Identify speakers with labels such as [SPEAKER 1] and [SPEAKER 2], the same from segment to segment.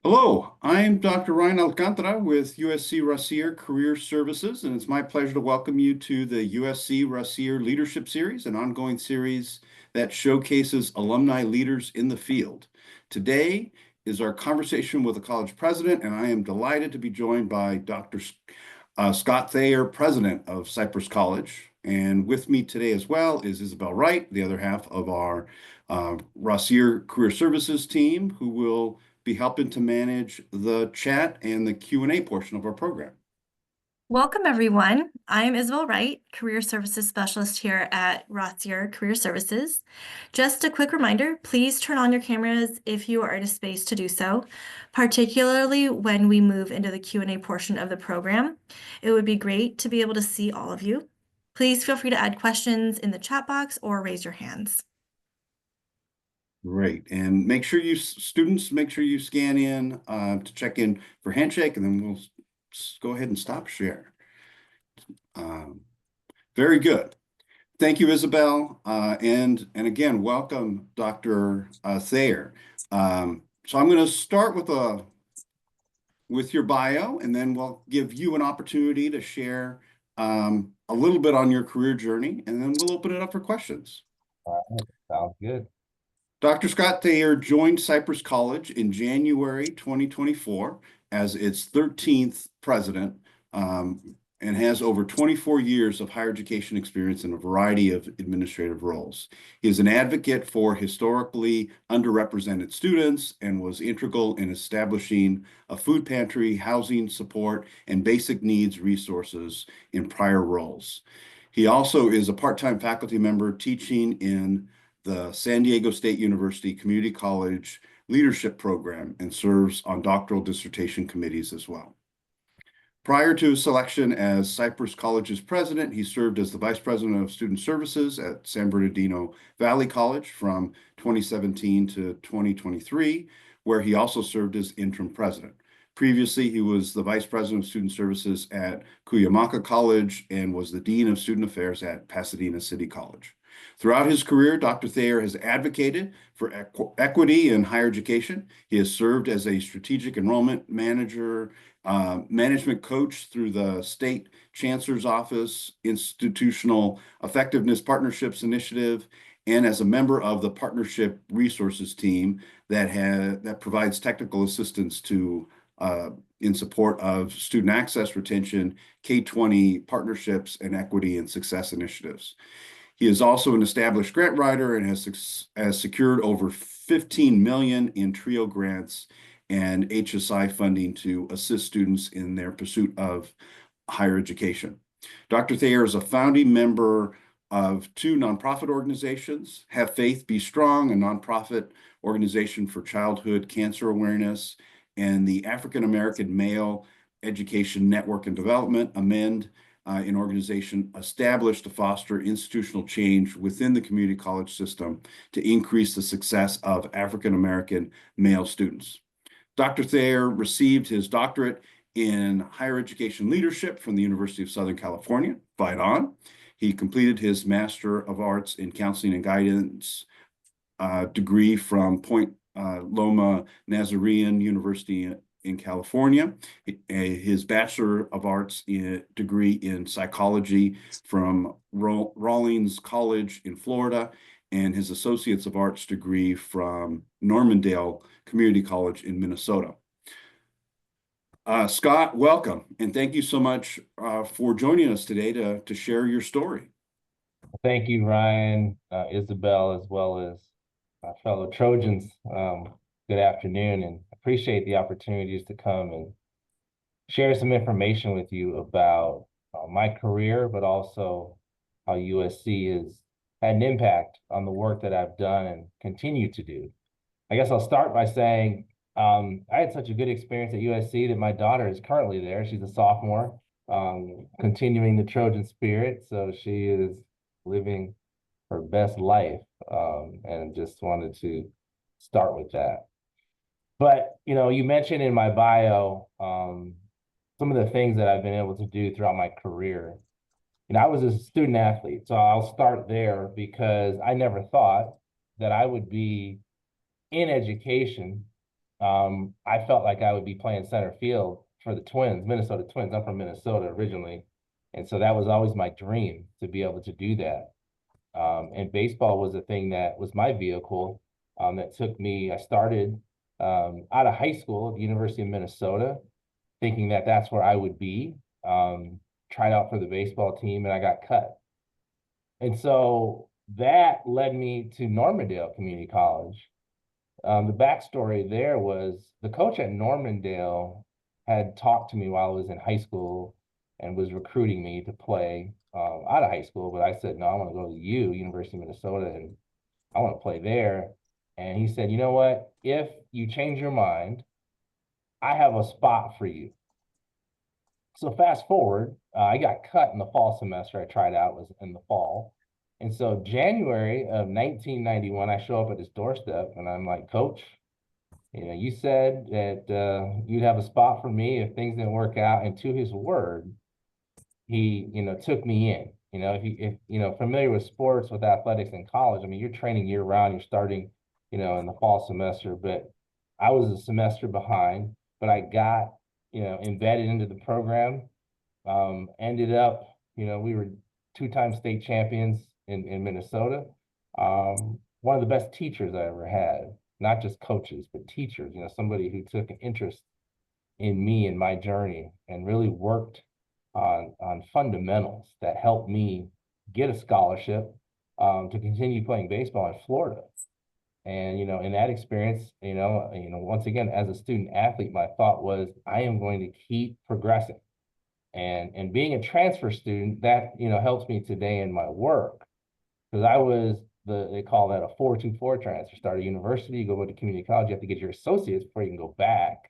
[SPEAKER 1] Hello, I'm Dr. Ryan Alcantara with USC Rossier Career Services, and it's my pleasure to welcome you to the USC Rossier Leadership Series, an ongoing series that showcases alumni leaders in the field. Today is our conversation with the college president, and I am delighted to be joined by Dr. Scott Thayer, President of Cypress College. And with me today as well is Isabel Wright, the other half of our Rossier Career Services team, who will be helping to manage the chat and the Q&A portion of our program.
[SPEAKER 2] Welcome, everyone. I'm Isabel Wright, Career Services Specialist here at Rossier Career Services. Just a quick reminder, please turn on your cameras if you are in a space to do so, particularly when we move into the Q&A portion of the program. It would be great to be able to see all of you. Please feel free to add questions in the chat box or raise your hands.
[SPEAKER 1] Great. And make sure you students, make sure you scan in to check in for handshake, and then we'll go ahead and stop share. Very good. Thank you, Isabel. And again, welcome, Dr. Thayer. So I'm going to start with your bio, and then we'll give you an opportunity to share a little bit on your career journey, and then we'll open it up for questions.
[SPEAKER 3] All right, sounds good.
[SPEAKER 1] Dr. Scott Thayer joined Cypress College in January 2024 as its 13th president, and has over 24 years of higher education experience in a variety of administrative roles. He is an advocate for historically underrepresented students and was integral in establishing a food pantry, housing support, and basic needs resources in prior roles. He also is a part-time faculty member teaching in the San Diego State University Community College Leadership Program and serves on doctoral dissertation committees as well. Prior to his selection as Cypress College's president, he served as the vice president of student services at San Bernardino Valley College from 2017 to 2023, where he also served as interim president. Previously, he was the vice president of student services at Cuyamaca College and was the dean of student affairs at Pasadena City College. Throughout his career, Dr. Thayer has advocated for equity in higher education. He has served as a strategic enrollment manager, management coach through the State Chancellor's Office Institutional Effectiveness Partnerships Initiative, and as a member of the Partnership Resources Team that provides technical assistance to in support of student access, retention, K-20 partnerships, and equity and success initiatives. He is also an established grant writer and has secured over $15 million in TRIO grants and HSI funding to assist students in their pursuit of higher education. Dr. Thayer is a founding member of two nonprofit organizations, Have Faith, Be Strong, a nonprofit organization for childhood cancer awareness, and the African American Male Education Network and Development, AMEND, an organization established to foster institutional change within the community college system to increase the success of African American male students. Dr. Thayer received his doctorate in higher education leadership from the University of Southern California, Fight On. He completed his Master of Arts in Counseling and Guidance degree from Point Loma Nazarene University in California, his Bachelor of Arts degree in psychology from Rawlings College in Florida, and his Associates of Arts degree from Normandale Community College in Minnesota. Scott, welcome, and thank you so much for joining us today to share your story.
[SPEAKER 3] Thank you, Ryan, Isabel, as well as my fellow Trojans. Good afternoon, and appreciate the opportunities to come and share some information with you about my career, but also how USC has had an impact on the work that I've done and continue to do. I guess I'll start by saying I had such a good experience at USC that my daughter is currently there. She's a sophomore, continuing the Trojan spirit. So she is living her best life, and just wanted to start with that. But, you know, you mentioned in my bio some of the things that I've been able to do throughout my career. You know, I was a student athlete, so I'll start there because I never thought that I would be in education I felt like I would be playing center field for the Twins, Minnesota Twins. I'm from Minnesota originally. And so that was always my dream to be able to do that. And baseball was a thing that was my vehicle that took me. I started out of high school at the University of Minnesota, thinking that that's where I would be. Tried out for the baseball team and I got cut. And so that led me to Normandale Community College. The backstory there was the coach at Normandale had talked to me while I was in high school and was recruiting me to play out of high school. But I said, no, I want to go to University of Minnesota, and I want to play there. And he said, you know what? If you change your mind, I have a spot for you. So fast forward, I got cut in the fall semester. I tried out, was in the fall. And so January of 1991, I show up at his doorstep and I'm like, Coach, you said that you'd have a spot for me if things didn't work out. And to his word, he, took me in. If familiar with sports, with athletics in college, I mean, you're training year round, you're starting, in the fall semester, but I was a semester behind, but I got, embedded into the program. Ended up, we were two-time state champions in Minnesota. One of the best teachers I ever had, not just coaches, but teachers, somebody who took an interest in me and my journey and really worked on fundamentals that helped me get a scholarship to continue playing baseball in Florida. And, in that experience, once again, as a student athlete, my thought was, I am going to keep progressing. And being a transfer student, that, helps me today in my work. Because I was they call that a 4-2-4 transfer. Start at university, you go to community college, you have to get your associates before you can go back.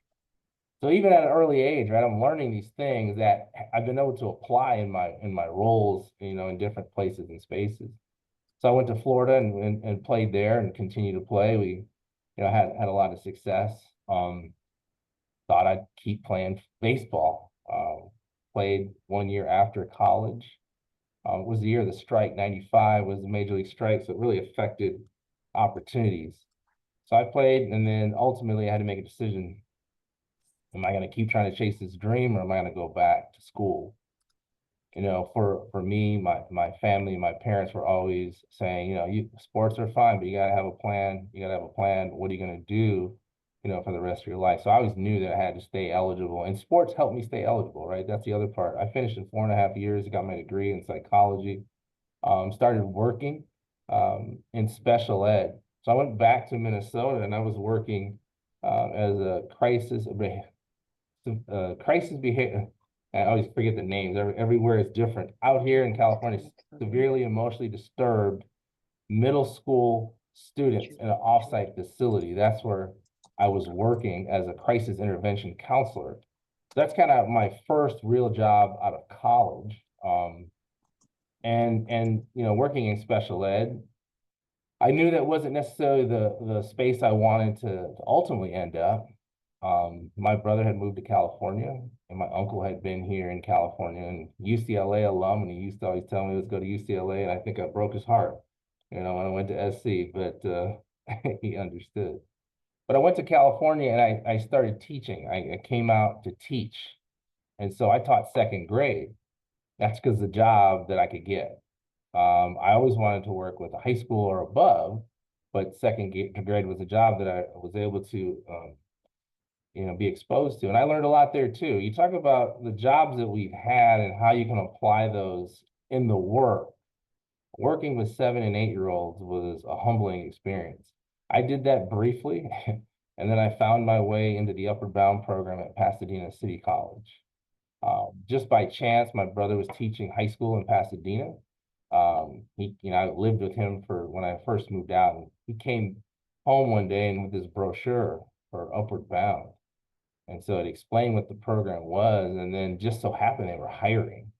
[SPEAKER 3] So even at an early age, right, I'm learning these things that I've been able to apply in my roles, in different places and spaces. So I went to Florida and played there and continued to play. We, had a lot of success. Thought I'd keep playing baseball. Played 1 year after college. It was the year of the strike. 95 was the major league strike, so it really affected opportunities. So I played, and then ultimately I had to make a decision. Am I going to keep trying to chase this dream, or am I going to go back to school? For me, my family, my parents were always saying, sports are fine, but you got to have a plan. You got to have a plan. What are you going to do, for the rest of your life? So I always knew that I had to stay eligible, and sports helped me stay eligible, right? That's the other part. I finished in 4.5 years, got my degree in psychology, started working in special ed. So I went back to Minnesota and I was working as a crisis behavior. I always forget the names. Everywhere is different. Out here in California, severely emotionally disturbed middle school students in an offsite facility. That's where I was working as a crisis intervention counselor. That's kind of my first real job out of college. And working in special ed, I knew that wasn't necessarily the space I wanted to ultimately end up. My brother had moved to California, and my uncle had been here in California, and UCLA alum, and he used to always tell me, let's go to UCLA, and I think I broke his heart, when I went to SC, but he understood. But I went to California, and I started teaching. I came out to teach, and so I taught second grade. That's because the job that I could get. I always wanted to work with a high school or above, but second grade was a job that I was able to be exposed to. And I learned a lot there too. You talk about the jobs that we've had and how you can apply those in the work. Working with 7- and 8-year-olds was a humbling experience. I did that briefly, and then I found my way into the Upward Bound program at Pasadena City College. Just by chance, my brother was teaching high school in Pasadena. I lived with him for when I first moved out, and he came home one day and with this brochure for Upward Bound. And so it explained what the program was, and then just so happened they were hiring.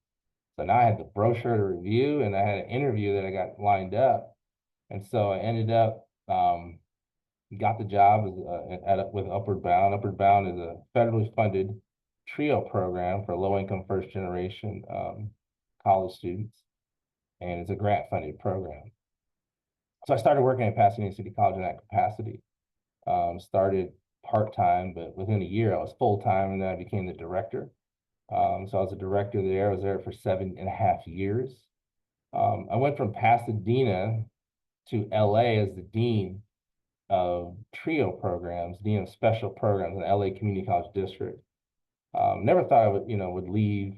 [SPEAKER 3] So now I had the brochure to review, and I had an interview that I got lined up. And so I ended up, got the job with Upward Bound. Upward Bound is a federally funded TRIO program for low-income first-generation college students, and it's a grant-funded program. So I started working at Pasadena City College in that capacity. Started part-time, but within a year I was full-time, and then I became the director. So I was a director there. I was there for 7.5 years. I went from Pasadena to LA as the dean of TRIO programs, dean of special programs in the LA Community College District. Never thought I would leave,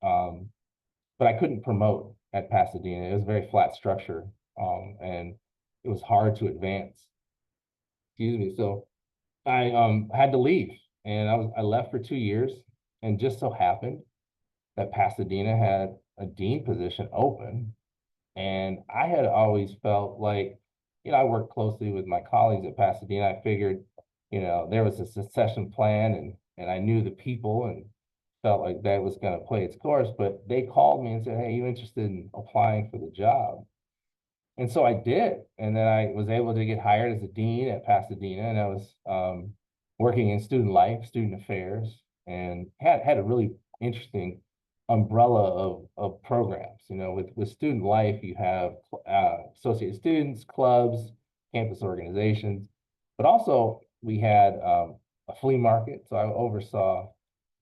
[SPEAKER 3] but I couldn't promote at Pasadena. It was a very flat structure, and it was hard to advance. Excuse me. So I had to leave, and I left for 2 years, and just so happened that Pasadena had a dean position open, and I had always felt like, I worked closely with my colleagues at Pasadena. I figured, there was a succession plan, and I knew the people and felt like that was going to play its course. But they called me and said, "Hey, you interested in applying for the job?" And so I did, and then I was able to get hired as a dean at Pasadena, and I was working in student life, student affairs, and had a really interesting umbrella of programs. With student life, you have associated students, clubs, campus organizations, but also we had a flea market. So I oversaw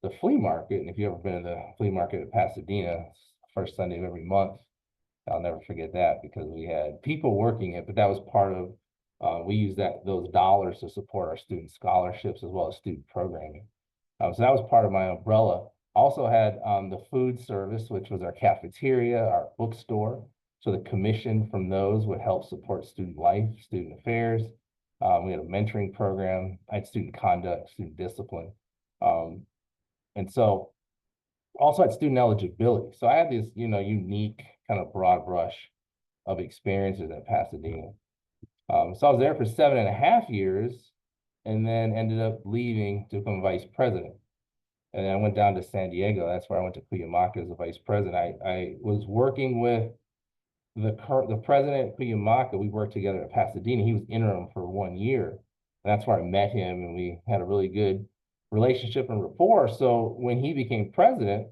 [SPEAKER 3] the flea market, and if you've ever been to the flea market at Pasadena, it's the first Sunday of every month. I'll never forget that, because we had people working it, but that was part of, we used those dollars to support our student scholarships as well as student programming. So that was part of my umbrella. Also had the food service, which was our cafeteria, our bookstore. So the commission from those would help support student life, student affairs. We had a mentoring program. I had student conduct, student discipline. And so also had student eligibility. So I had this, unique kind of broad brush of experiences at Pasadena. So I was there for 7.5 years, and then ended up leaving to become vice president. And then I went down to San Diego. That's where I went to Cuyamaca as a vice president. I was working with the president of Cuyamaca. We worked together at Pasadena. He was interim for 1 year. And that's where I met him, and we had a really good relationship and rapport. So when he became president,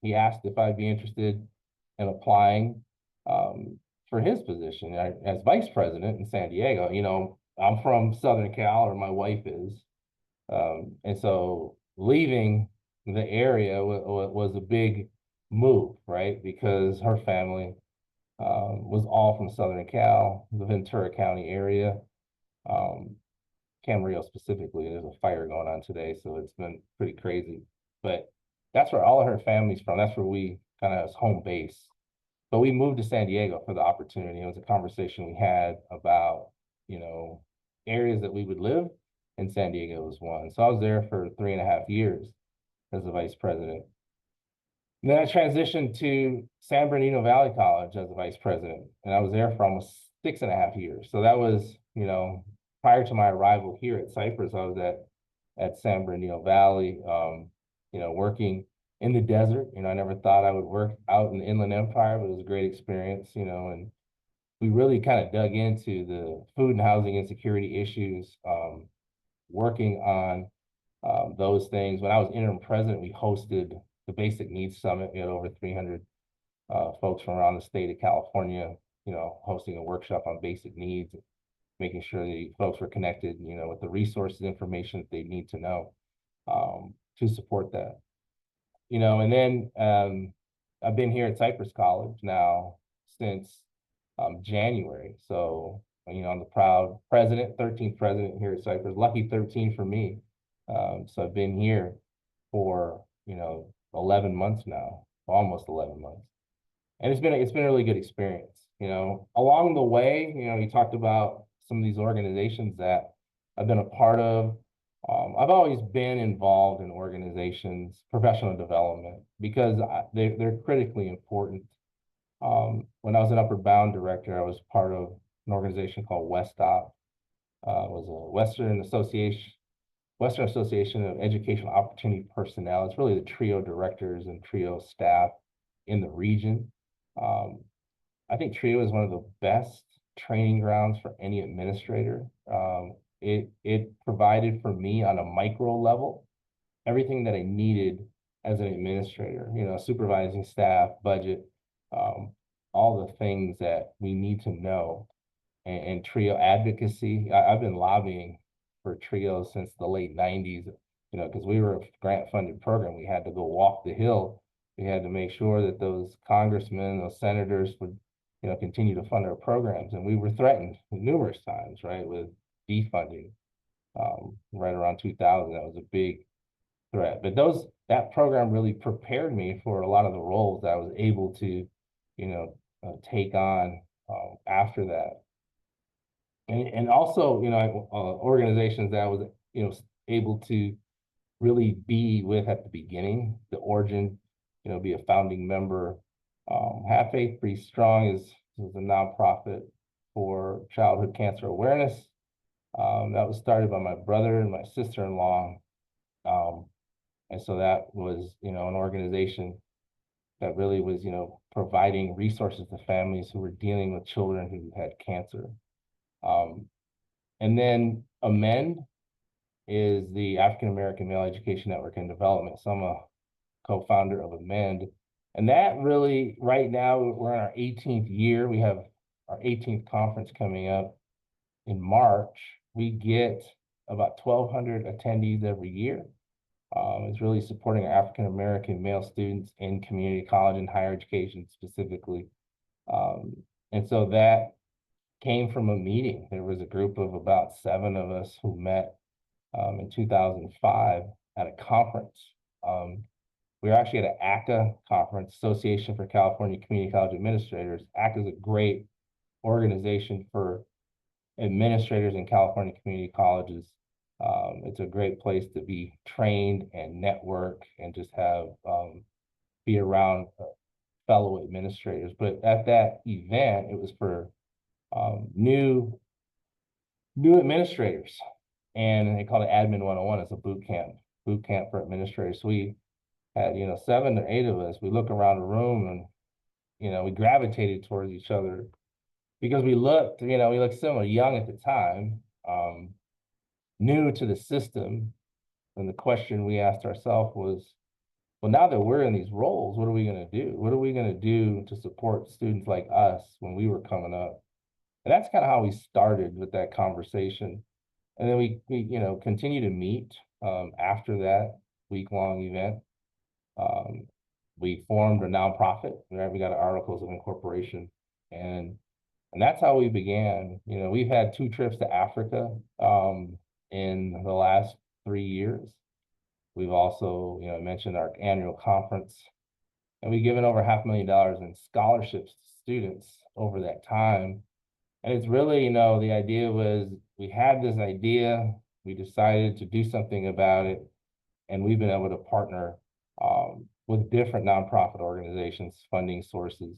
[SPEAKER 3] he asked if I'd be interested in applying for his position as vice president in San Diego. I'm from Southern Cal, or my wife is. And so leaving the area was a big move, right? Because her family was all from Southern Cal, the Ventura County area. Camarillo specifically, there's a fire going on today, so it's been pretty crazy. But that's where all of her family's from. That's where we kind of as home base. But we moved to San Diego for the opportunity. It was a conversation we had about, areas that we would live, and San Diego was one. So I was there for 3.5 years as the vice president. And then I transitioned to San Bernardino Valley College as a vice president, and I was there for almost 6.5 years. So that was, prior to my arrival here at Cypress, I was at San Bernardino Valley, working in the desert. I never thought I would work out in the Inland Empire, but it was a great experience, and we really kind of dug into the food and housing insecurity issues, working on those things. When I was interim president, we hosted the Basic Needs Summit. We had over 300 folks from around the state of California, hosting a workshop on basic needs, making sure the folks were connected, with the resources, information that they need to know to support that. And then I've been here at Cypress College now since January. So, I'm the proud president, 13th president here at Cypress. Lucky 13 for me. So I've been here for 11 months now, almost 11 months, and it's been a really good experience. Along the way, you talked about some of these organizations that I've been a part of. I've always been involved in organizations, professional development, because they're critically important. When I was an Upward Bound director, I was part of an organization called WestOp. It was a Western Association of Educational Opportunity Personnel. It's really the TRIO directors and TRIO staff in the region. I think TRIO is one of the best training grounds for any administrator. It provided for me on a micro level everything that I needed as an administrator, supervising staff, budget, all the things that we need to know, and TRIO advocacy. I've been lobbying for trios since the late 90s, you know, because we were a grant funded program. We had to go walk the hill. We had to make sure that those congressmen, those senators would, you know, continue to fund our programs. And we were threatened numerous times, right, with defunding. Right around 2000, that was a big threat. But that program really prepared me for a lot of the roles that I was able to, you know, take on after that. And also, you know, organizations that I was, you know, able to really be with at the beginning, the origin, you know, be a founding member. Have Faith Pretty Strong is a nonprofit for childhood cancer awareness. That was started by my brother and my sister-in-law. And so that was, you know, an organization that really was, you know, providing resources to families who were dealing with children who had cancer. And then AMEND is the African American Male Education Network and Development. So I'm a co-founder of AMEND. And that really, right now, we're in our 18th year. We have our 18th conference coming up in March. We get about 1,200 attendees every year. It's really supporting African American male students in community college and higher education specifically. And so that came from a meeting. There was a group of about 7 of us who met in 2005 at a conference. We were actually at an ACA conference, Association for California Community College Administrators. ACA is a great organization for administrators in California community colleges. It's a great place to be trained and network and just have be around fellow administrators. But at that event, it was for new administrators, and they called it Admin 101. It's a boot camp for administrators. So we had, you know, 7 or 8 of us. We look around the room and, you know, we gravitated towards each other because we looked similar, young at the time, new to the system. And the question we asked ourselves was, well, now that we're in these roles, what are we going to do? What are we going to do to support students like us when we were coming up? And that's kind of how we started with that conversation. And then we you know, continue to meet after that week-long event. We formed a nonprofit, right? We got our articles of incorporation, and that's how we began. You know, we've had 2 trips to Africa in the last 3 years. We've also, you know, mentioned our annual conference, and we've given over $500,000 in scholarships to students over that time. And it's really, you know, the idea was we had this idea, we decided to do something about it, and we've been able to partner with different nonprofit organizations, funding sources.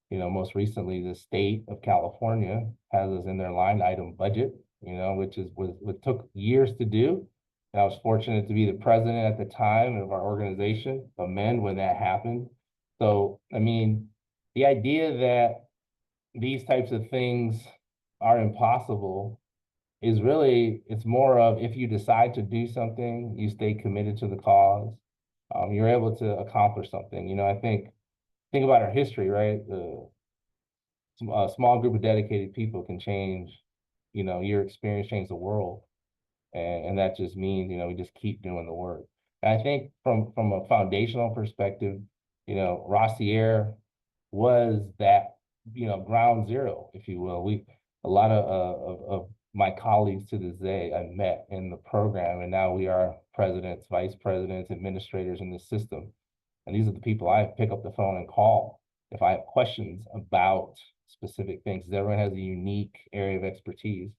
[SPEAKER 3] You know, most recently, the state of California has us in their line item budget, you know, which is what took years to do. And I was fortunate to be the president at the time of our organization, AMEND, when that happened. So, I mean, the idea that these types of things are impossible is really, it's more of, if you decide to do something, you stay committed to the cause, you're able to accomplish something. You know, I think about our history, right? A small group of dedicated people can change, you know, your experience change the world. And that just means, you know, we just keep doing the work. And I think from a foundational perspective, you know, Rossier was that, you know, ground zero, if you will. A lot of my colleagues to this day I met in the program, and now we are presidents, vice presidents, administrators in the system. And these are the people I pick up the phone and call if I have questions about specific things. Everyone has a unique area of expertise.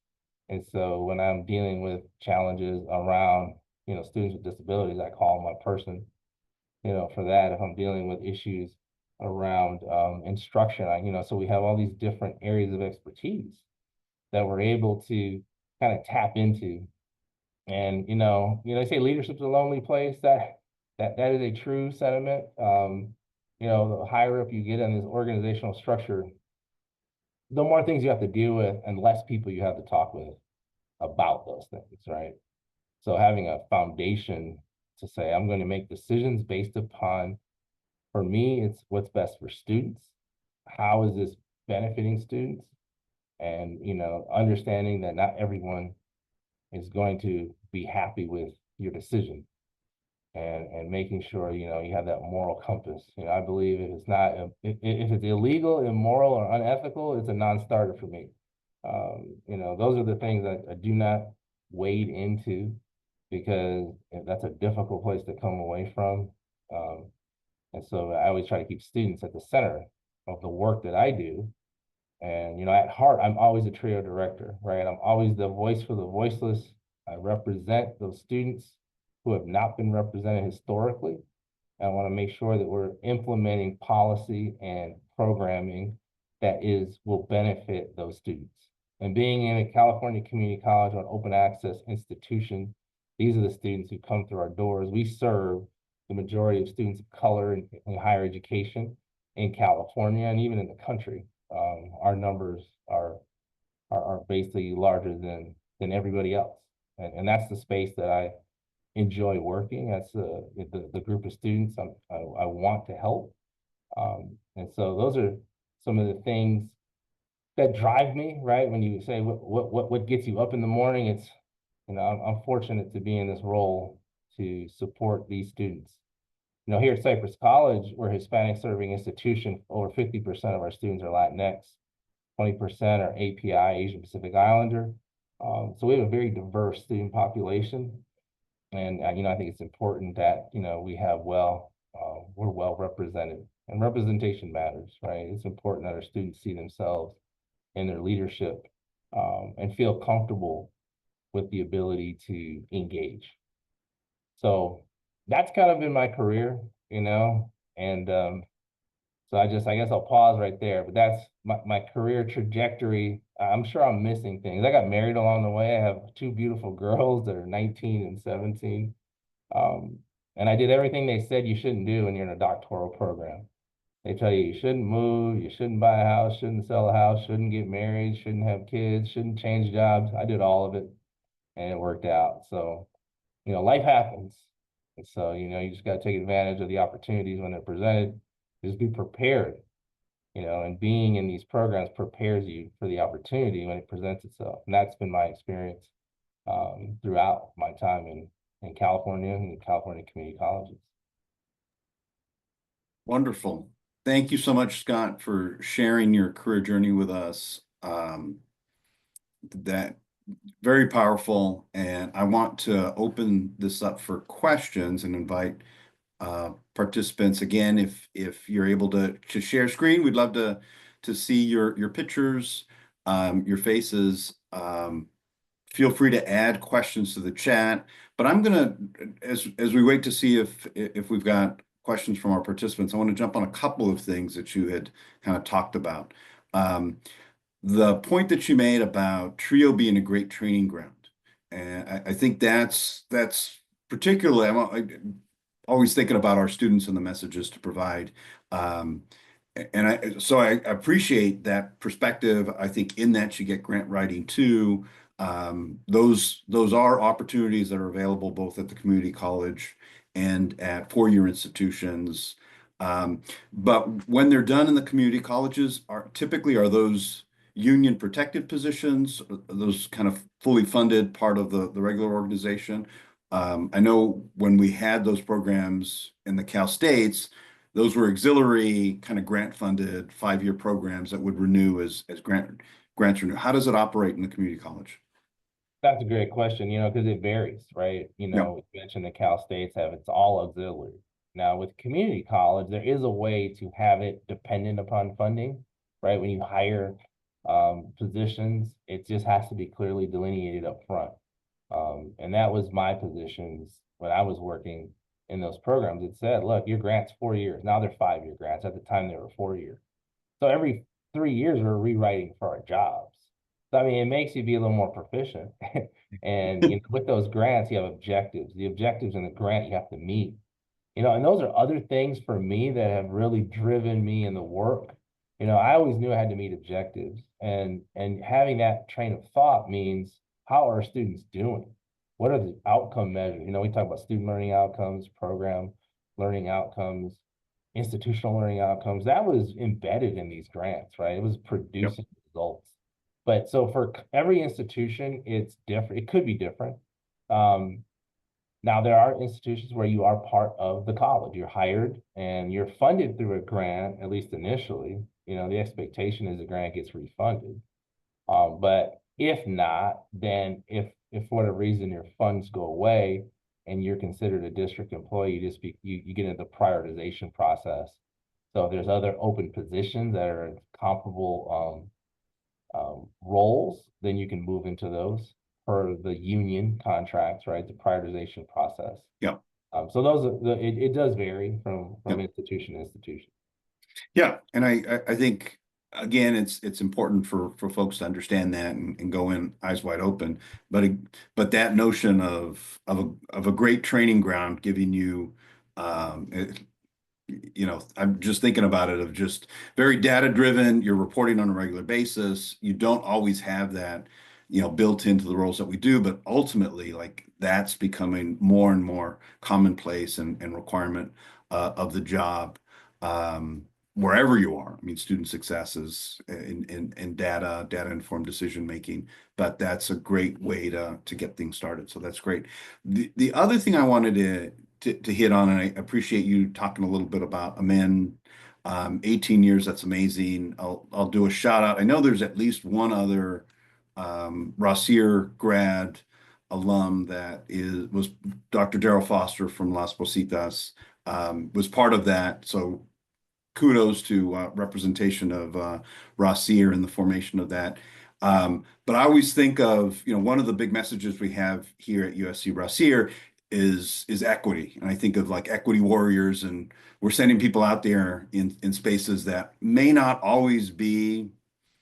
[SPEAKER 3] And so when I'm dealing with challenges around, you know, students with disabilities, I call my person, you know, for that. If I'm dealing with issues around instruction, you know, so we have all these different areas of expertise that we're able to kind of tap into. And, you know, they say leadership's a lonely place. That is a true sentiment. You know, the higher up you get in this organizational structure, the more things you have to deal with and less people you have to talk with about those things, right? So having a foundation to say, I'm going to make decisions based upon, for me, it's what's best for students. How is this benefiting students? And, you know, understanding that not everyone is going to be happy with your decision, and making sure, you know, you have that moral compass. You know, I believe if it's not, if it's illegal, immoral, or unethical, it's a non-starter for me. You know, those are the things that I do not wade into, because that's a difficult place to come away from. And so I always try to keep students at the center of the work that I do. And, you know, at heart, I'm always a trio director, right? I'm always the voice for the voiceless. I represent those students who have not been represented historically. I want to make sure that we're implementing policy and programming that will benefit those students. And being in a California community college or an open access institution, these are the students who come through our doors. We serve the majority of students of color in higher education in California and even in the country. Our numbers are basically larger than everybody else, and that's the space that I enjoy working. That's the group of students I want to help, and so those are some of the things that drive me. Right, when you say what gets you up in the morning, it's, you know, I'm fortunate to be in this role to support these students. You know, here at Cypress College, we're a Hispanic serving institution. Over 50% of our students are Latinx, 20% are API, Asian Pacific Islander. So we have a very diverse student population. And, you know, I think it's important that, you know, we're well represented, and representation matters, right? It's important that our students see themselves in their leadership, and feel comfortable with the ability to engage. So that's kind of been my career, you know, and so I guess I'll pause right there. But that's my career trajectory. I'm sure I'm missing things. I got married along the way. I have two beautiful girls that are 19 and 17. And I did everything they said you shouldn't do when you're in a doctoral program. They tell you shouldn't move, you shouldn't buy a house, shouldn't sell a house, shouldn't get married, shouldn't have kids, shouldn't change jobs. I did all of it, and it worked out. So, you know, life happens. And so, you know, you just got to take advantage of the opportunities when they're presented. Just be prepared, you know, and being in these programs prepares you for the opportunity when it presents itself. And that's been my experience throughout my time in California and California community colleges.
[SPEAKER 1] Wonderful. Thank you so much, Scott, for sharing your career journey with us. That very powerful. And I want to open this up for questions and invite participants. Again, if you're able to share screen, we'd love to see your pictures, your faces. Feel free to add questions to the chat. But I'm gonna, as we wait to see if we've got questions from our participants, I want to jump on a couple of things that you had kind of talked about. The point that you made about TRIO being a great training ground, and I think that's particularly, I'm always thinking about our students and the messages to provide. So I appreciate that perspective. I think in that you get grant writing too. Those are opportunities that are available both at the community college and at four-year institutions. But when they're done in the community colleges, typically are those union protected positions, those kind of fully funded part of the regular organization. I know when we had those programs in the Cal States, those were auxiliary kind of grant funded 5-year programs that would renew as grants renew. How does it operate in the community college?
[SPEAKER 3] That's a great question, you know, because it varies, right? You know,
[SPEAKER 1] Yep.
[SPEAKER 3] we mentioned the Cal States it's all auxiliary. Now with community college, there is a way to have it dependent upon funding, right? When you hire positions, it just has to be clearly delineated up front. And that was my positions when I was working in those programs. It said, look, your grant's 4 years. Now they're 5-year grants. At the time, they were 4-year. So every 3 years, we're rewriting for our jobs. So, I mean, it makes you be a little more proficient. And you know, with those grants, you have objectives. The objectives in the grant you have to meet. You know, and those are other things for me that have really driven me in the work. You know, I always knew I had to meet objectives, and having that train of thought means, how are students doing? What are the outcome measures? You know, we talk about student learning outcomes, program learning outcomes, institutional learning outcomes. That was embedded in these grants, right? It was producing results. But so for every institution, it's different. It could be different. Now there are institutions where you are part of the college. You're hired and you're funded through a grant, at least initially. You know, the expectation is the grant gets refunded. But if not, then if for whatever reason your funds go away and you're considered a district employee, you get into the prioritization process. So if there's other open positions that are comparable roles, then you can move into those per the union contracts, right? The prioritization process.
[SPEAKER 1] Yeah.
[SPEAKER 3] So those are it does vary from
[SPEAKER 1] Yep.
[SPEAKER 3] institution to institution.
[SPEAKER 1] Yeah, and I think again it's important for folks to understand that and go in eyes wide open. But that notion of a great training ground giving you you know, I'm just thinking about it of just very data driven. You're reporting on a regular basis. You don't always have that, you know, built into the roles that we do, but ultimately, like that's becoming more and more commonplace and requirement of the job, wherever you are. I mean, student success is in data informed decision making, but that's a great way to get things started. So that's great. The other thing I wanted to hit on, and I appreciate you talking a little bit about Amen. 18 years, that's amazing. I'll do a shout out. I know there's at least one other Rossier grad alum that was Dr. Darrell Foster from Las Positas, was part of that. So kudos to representation of Rossier in the formation of that. But I always think of, you know, one of the big messages we have here at USC Rossier is equity. And I think of like equity warriors, and we're sending people out there in spaces that may not always be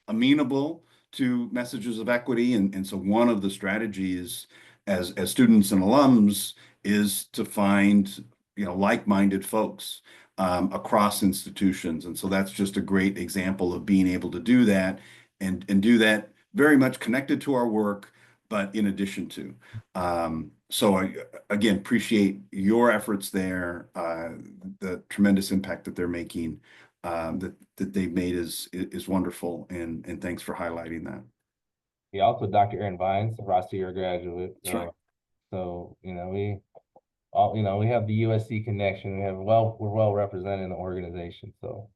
[SPEAKER 1] amenable to messages of equity. And so one of the strategies as students and alums is to find, you know, like-minded folks across institutions. And so that's just a great example of being able to do that and do that very much connected to our work, but in addition to. So I, again, appreciate your efforts there, the tremendous impact that they're making, that they've made is wonderful, and thanks for highlighting that.
[SPEAKER 3] Yeah, also Dr. Aaron Vines, a Rossier graduate.
[SPEAKER 1] That's right.
[SPEAKER 3] So, you know, we have the USC connection. We're well represented in the organization. So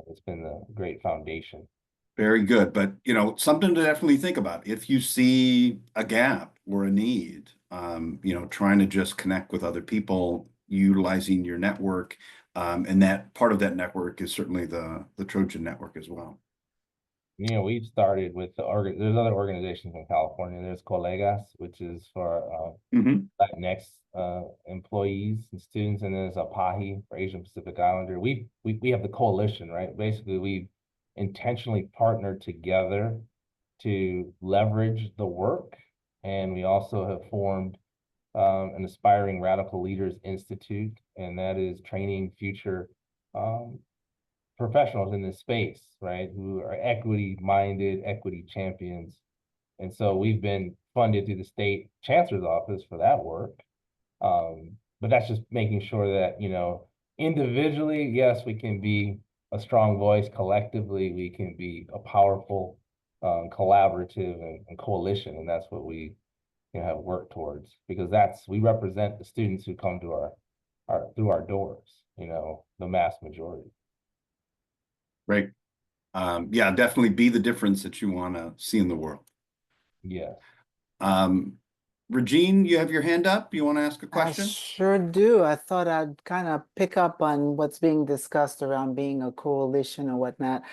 [SPEAKER 3] it's been a great foundation.
[SPEAKER 1] Very good. But, you know, something to definitely think about. If you see a gap or a need, you know, trying to just connect with other people, utilizing your network, and that part of that network is certainly the Trojan network as well.
[SPEAKER 3] You know, we've started with there's other organizations in California. There's Colegas, which is for Latinx employees and students, and then there's APAHI for Asian Pacific Islander. We have the coalition, right? Basically, we've intentionally partnered together to leverage the work, and we also have formed an Aspiring Radical Leaders Institute, and that is training future professionals in this space, right, who are equity-minded, equity champions. And so we've been funded through the state chancellor's office for that work. But that's just making sure that, you know, individually, yes, we can be a strong voice. Collectively, we can be a powerful, collaborative and coalition. And that's what we, you know, have worked towards, because we represent the students who come to through our doors, you know, the mass majority.
[SPEAKER 1] Right. Yeah, definitely be the difference that you want to see in the world.
[SPEAKER 3] Yes.
[SPEAKER 1] Regine, you have your hand up. You want to ask a question?
[SPEAKER 4] I sure do. I thought I'd kind of pick up on what's being discussed around being a coalition or whatnot.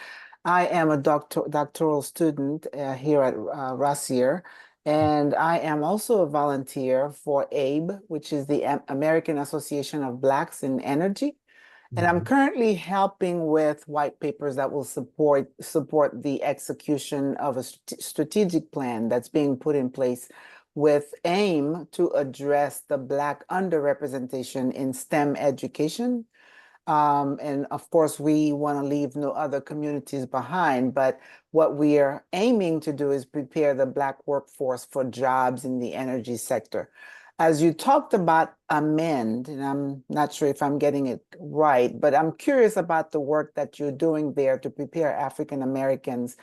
[SPEAKER 4] I am a doctoral student here at Rossier, and I am also a volunteer for ABE, which is the American Association of Blacks in Energy. And I'm currently helping with white papers that will support the execution of a strategic plan that's being put in place with aim to address the Black underrepresentation in STEM education. And of course, we want to leave no other communities behind, but what we are aiming to do is prepare the Black workforce for jobs in the energy sector. As you talked about amend, and I'm not sure if I'm getting it right, but I'm curious about the work that you're doing there to prepare African Americans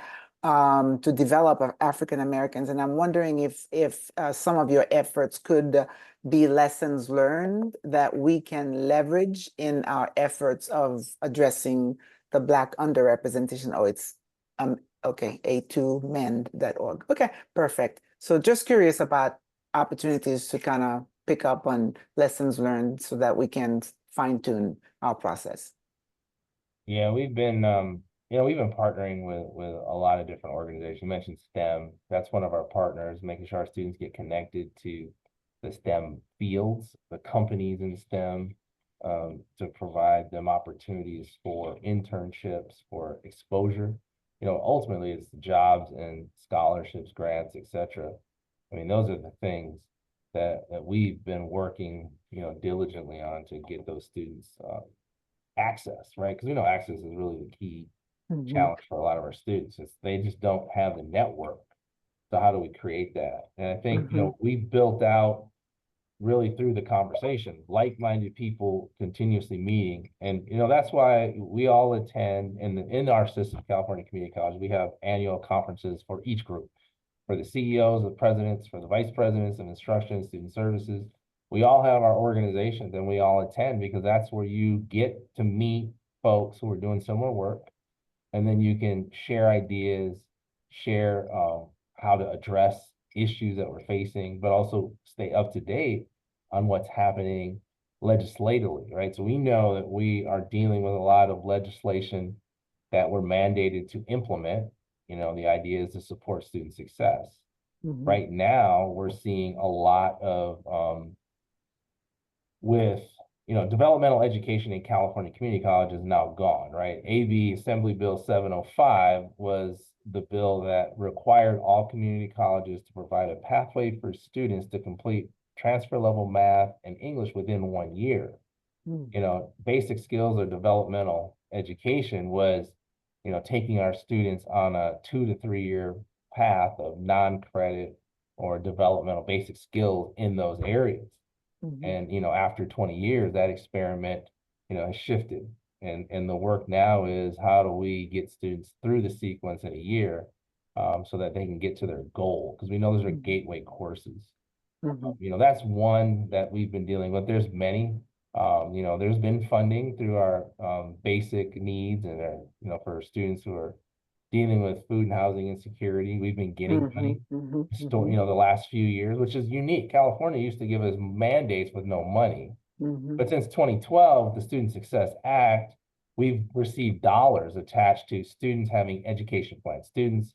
[SPEAKER 4] to develop African Americans. And I'm wondering if some of your efforts could be lessons learned that we can leverage in our efforts of addressing the Black underrepresentation. Oh, it's okay, a2mend.org. Okay, perfect. So just curious about opportunities to kind of pick up on lessons learned so that we can fine-tune our process.
[SPEAKER 3] Yeah, we've been we've been partnering with a lot of different organizations. You mentioned STEM. That's one of our partners, making sure our students get connected to the STEM fields, the companies in STEM, to provide them opportunities for internships, for exposure. Ultimately it's jobs and scholarships, grants, etc. I mean, those are the things that we've been working, diligently on to get those students access, right? Because we know access is really the key challenge for a lot of our students. They just don't have the network. So how do we create that? And I think, we built out really through the conversation, like-minded people continuously meeting. And, that's why we all attend in our system, California Community College, we have annual conferences for each group, for the CEOs, the presidents, for the vice presidents of instruction, student services. We all have our organizations and we all attend because that's where you get to meet folks who are doing similar work. And then you can share ideas, share how to address issues that we're facing, but also stay up to date on what's happening legislatively, right? So we know that we are dealing with a lot of legislation that we're mandated to implement. The idea is to support student success. Right now, we're seeing a lot of with developmental education in California Community College is now gone, right? AB Assembly Bill 705 was the bill that required all community colleges to provide a pathway for students to complete transfer level math and English within 1 year. Basic skills or developmental education was, taking our students on a 2 to 3 year path of non-credit or developmental basic skills in those areas. And, after 20 years, that experiment, has shifted. And the work now is how do we get students through the sequence in a year so that they can get to their goal? Because we know those are gateway courses. That's one that we've been dealing with. There's many. There's been funding through our basic needs and, for students who are dealing with food and housing insecurity. We've been getting money, the last few years, which is unique. California used to give us mandates with no money. But since 2012, the Student Success Act, we've received dollars attached to students having education plans. Students,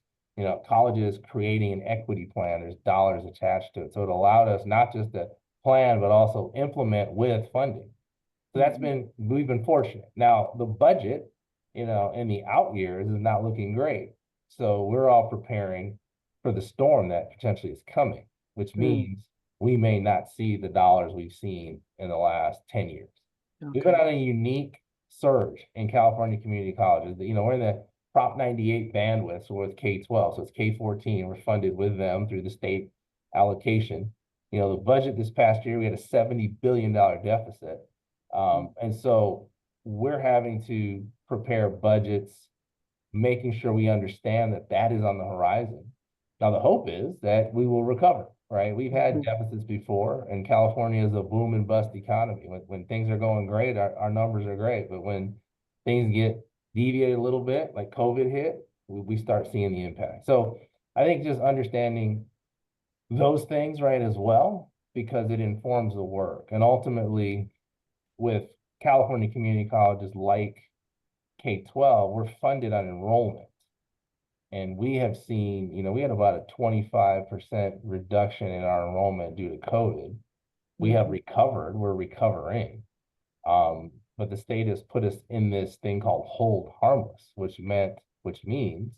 [SPEAKER 3] colleges creating an equity plan, there's dollars attached to it. So it allowed us not just to plan, but also implement with funding. So we've been fortunate. Now, the budget, in the out years is not looking great. So we're all preparing for the storm that potentially is coming, which means we may not see the dollars we've seen in the last 10 years. We've been on a unique surge in California community colleges. We're in the Prop 98 bandwidth, so with K-12, so it's K-14, we're funded with them through the state allocation. The budget this past year, we had a $70 billion deficit. And so we're having to prepare budgets, making sure we understand that is on the horizon. Now, the hope is that we will recover, right? We've had deficits before, and California is a boom and bust economy. When things are going great, our numbers are great. But when things get deviated a little bit, like COVID hit, we start seeing the impact. So I think just understanding those things, right, as well, because it informs the work. And ultimately, with California community colleges like K-12, we're funded on enrollment. And we have seen, we had about a 25% reduction in our enrollment due to COVID. We have recovered, we're recovering. But the state has put us in this thing called hold harmless, which means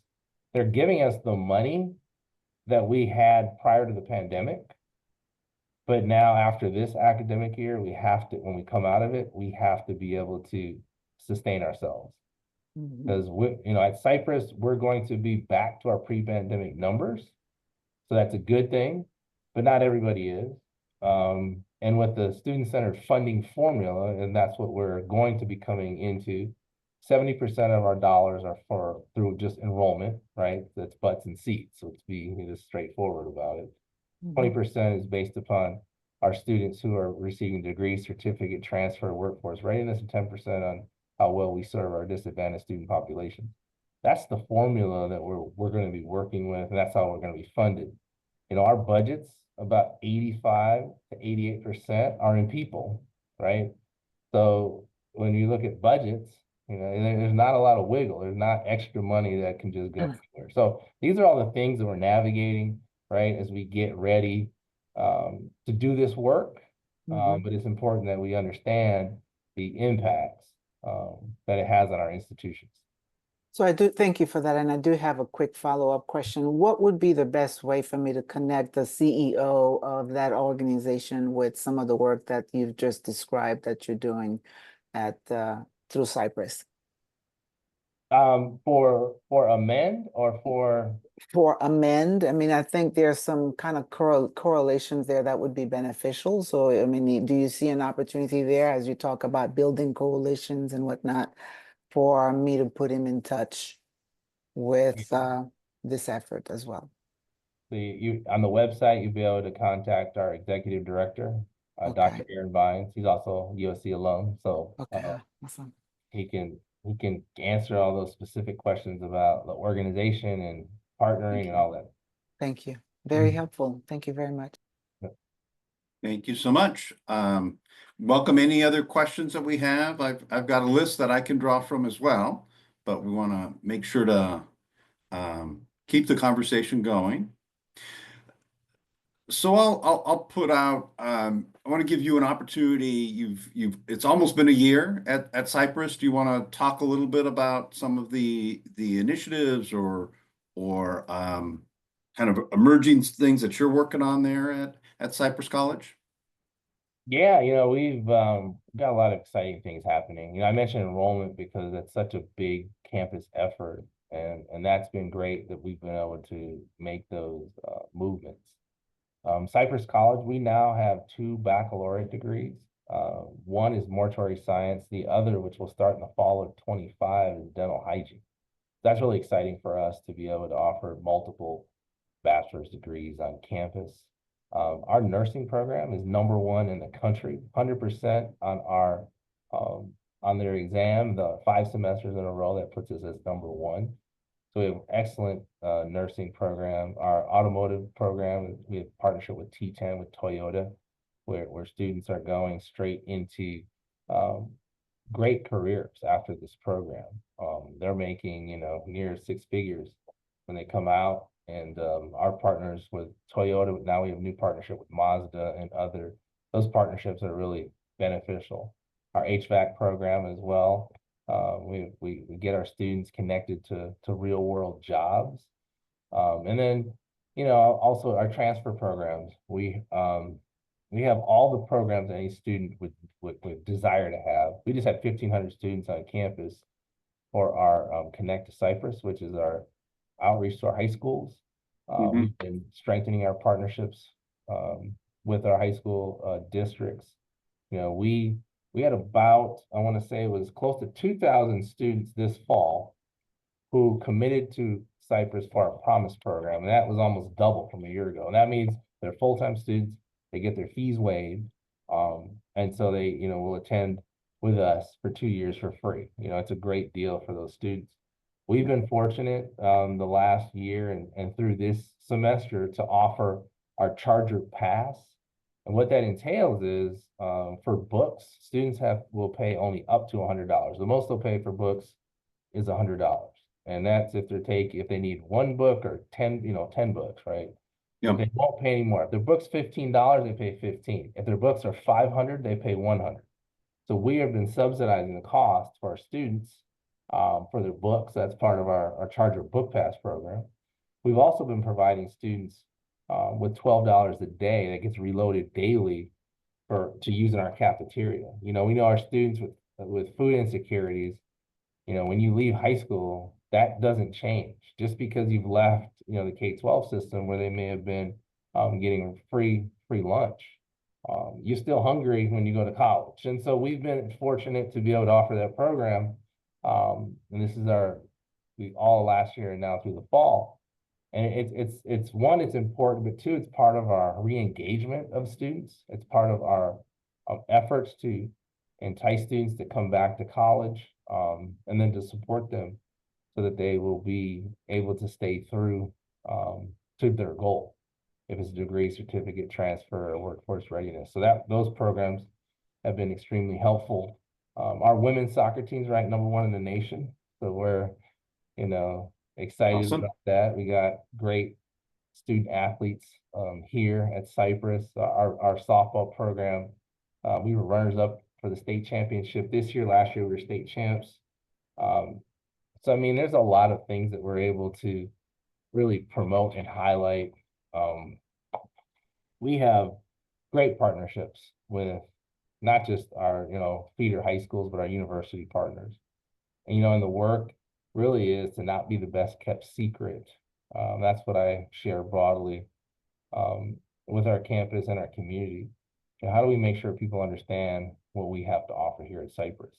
[SPEAKER 3] they're giving us the money that we had prior to the pandemic. But now after this academic year, we have to, when we come out of it, we have to be able to sustain ourselves. Because at Cypress, we're going to be back to our pre-pandemic numbers. So that's a good thing, but not everybody is. And with the student-centered funding formula, and that's what we're going to be coming into, 70% of our dollars are through just enrollment, right? That's butts and seats. So let's be just straightforward about it. 20% is based upon our students who are receiving degree, certificate, transfer, workforce readiness, and 10% on how well we serve our disadvantaged student population. That's the formula that we're going to be working with, and that's how we're going to be funded. You know, our budgets, about 85 to 88% are in people, right? So when you look at budgets, you know, there's not a lot of wiggle. There's not extra money that can just go anywhere. So these are all the things that we're navigating, right, as we get ready to do this work. But it's important that we understand the impacts that it has on our institutions.
[SPEAKER 4] So I do thank you for that. And I do have a quick follow-up question. What would be the best way for me to connect the CEO of that organization with some of the work that you've just described that you're doing at through Cypress?
[SPEAKER 3] For amend or
[SPEAKER 4] for amend? I mean, I think there's some kind of correlations there that would be beneficial. So, I mean, do you see an opportunity there as you talk about building coalitions and whatnot for me to put him in touch with this effort as well?
[SPEAKER 3] On the website, you'll be able to contact our executive director, Dr. Aaron Vines. He's also USC alum, so
[SPEAKER 4] awesome.
[SPEAKER 3] He can answer all those specific questions about the organization and partnering and all that.
[SPEAKER 4] Thank you. Very helpful. Thank you very much.
[SPEAKER 1] Thank you so much. Welcome any other questions that we have. I've got a list that I can draw from as well, but we want to make sure to keep the conversation going. So I'll put out. I want to give you an opportunity. It's almost been a year at Cypress. Do you want to talk a little bit about some of the initiatives or kind of emerging things that you're working on there at Cypress College?
[SPEAKER 3] Yeah, you know, we've got a lot of exciting things happening. You know, I mentioned enrollment because it's such a big campus effort, and that's been great that we've been able to make those movements. Cypress College, we now have 2 baccalaureate degrees. One is mortuary science. The other, which will start in the fall of 25, is dental hygiene. That's really exciting for us to be able to offer multiple bachelor's degrees on campus. Our nursing program is #1 in the country, 100% on their exam, the 5 semesters in a row. That puts us as #1. So we have excellent nursing program. Our automotive program, we have partnership with T10 with Toyota, where students are going straight into great careers after this program. They're making, you know, near 6 figures when they come out. And our partners with Toyota, now we have a new partnership with Mazda and other. Those partnerships are really beneficial. Our HVAC program as well. We get our students connected to real world jobs. And then, you know, also our transfer programs. We have all the programs any student would desire to have. We just had 1,500 students on campus for our Connect to Cypress, which is our outreach to our high schools. We've been strengthening our partnerships with our high school districts. You know, we had about, I want to say it was close to 2,000 students this fall who committed to Cypress for our Promise program. And that was almost double from a year ago. And that means they're full-time students, they get their fees waived. And so they, you know, will attend with us for 2 years for free. You know, it's a great deal for those students. We've been fortunate the last year and through this semester to offer our Charger Pass. And what that entails is for books, students will pay only up to $100. The most they'll pay for books is $100. And that's if they need 1 book or 10 books, right?
[SPEAKER 1] Yep.
[SPEAKER 3] They won't pay any more. If their book's $15, they pay $15. If their books are $500, they pay $100. So we have been subsidizing the cost for our students for their books. That's part of our Charger Book Pass program. We've also been providing students with $12 a day that gets reloaded daily to use in our cafeteria. You know, we know our students with food insecurities, you know, when you leave high school, that doesn't change. Just because you've left, you know, the K-12 system where they may have been getting free lunch, you're still hungry when you go to college. And so we've been fortunate to be able to offer that program And this is all last year and now through the fall. And it's one, it's important, but two, it's part of our re-engagement of students. It's part of our efforts to entice students to come back to college, and then to support them so that they will be able to stay through to their goal, if it's a degree, certificate, transfer, or workforce readiness. So those programs have been extremely helpful. Our women's soccer team's ranked #1 in the nation, so we're excited
[SPEAKER 1] Awesome.
[SPEAKER 3] about that. We got great student athletes here at Cypress. Our softball program, we were runners up for the state championship this year. Last year we were state champs. So I mean, there's a lot of things that we're able to really promote and highlight. We have great partnerships with not just our feeder high schools, but our university partners. And and the work really is to not be the best kept secret. That's what I share broadly with our campus and our community. How do we make sure people understand what we have to offer here at Cypress?